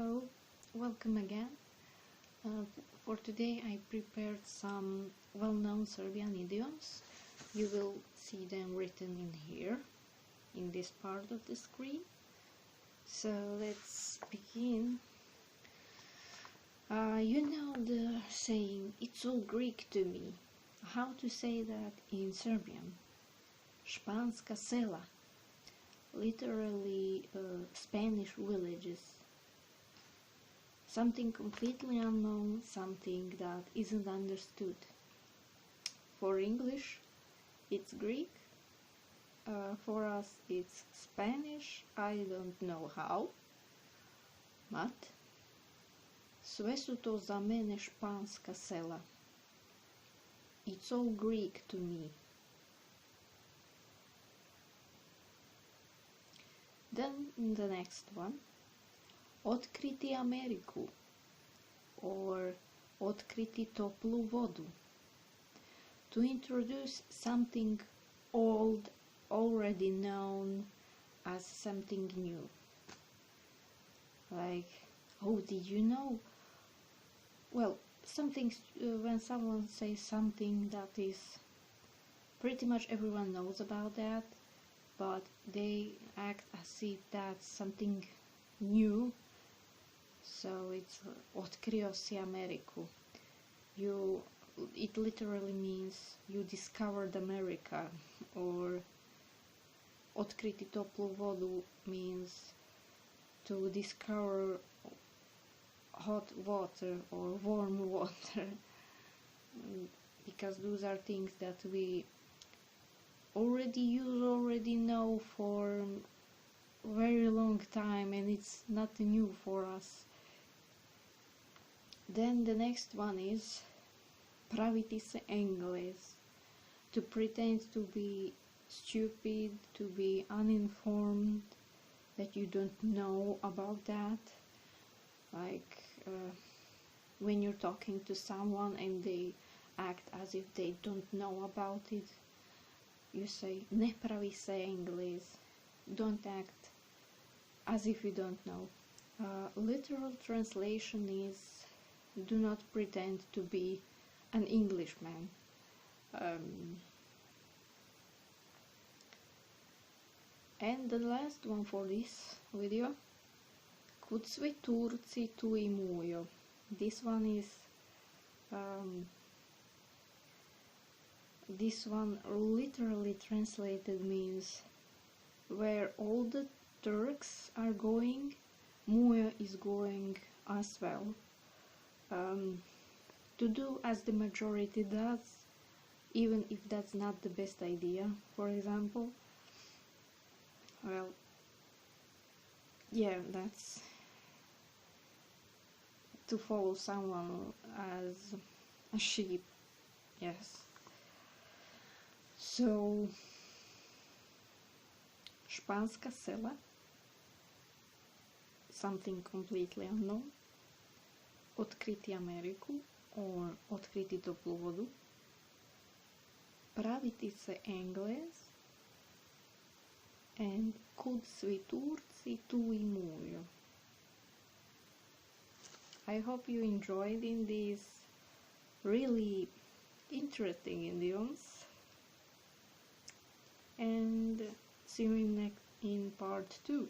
Hello, welcome again. For today I prepared some well-known Serbian idioms. You will see them written in here, in this part of the screen. So let's begin. You know the saying, it's all Greek to me. How to say that in Serbian? Španska sela, literally Spanish villages. Something completely unknown, something that isn't understood. For English, it's Greek. For us, it's Spanish. I don't know how. But sve su to za mene španska sela. It's all Greek to me. Then the next one. Otkriti Ameriku, or otkriti toplu vodu. To introduce something old, already known, as something new. Like, oh, did you know? Well, something when someone says something that is pretty much everyone knows about that, but they act as if that's something new. So it's otkrio si Ameriku. It literally means you discovered America, or otkriti toplu vodu means to discover hot water or warm water, because those are things that we already know for a very long time, and it's not new for us. Then the next one is Piratis English, to pretend to be stupid, to be uninformed, that you don't know about that. Like when you're talking to someone and they act as if they don't know about it, you say ne pravi se English, don't act as if you don't know. Literal translation is do not pretend to be an Englishman. And the last one for this video, kud svi Turci tu I Mujo. This one is this one literally translated means where all the Turks are going, Mujo is going as well. To do as the majority does, even if that's not the best idea, for example. Well, yeah, that's to follow someone as a sheep, yes. So, španska sela, something completely unknown. Otkriti Ameriku, or otkriti toplu vodu. Praviti se Engles, and kud svi Turci tu I Mujo. I hope you enjoyed in these really interesting idioms, and see you in part 2.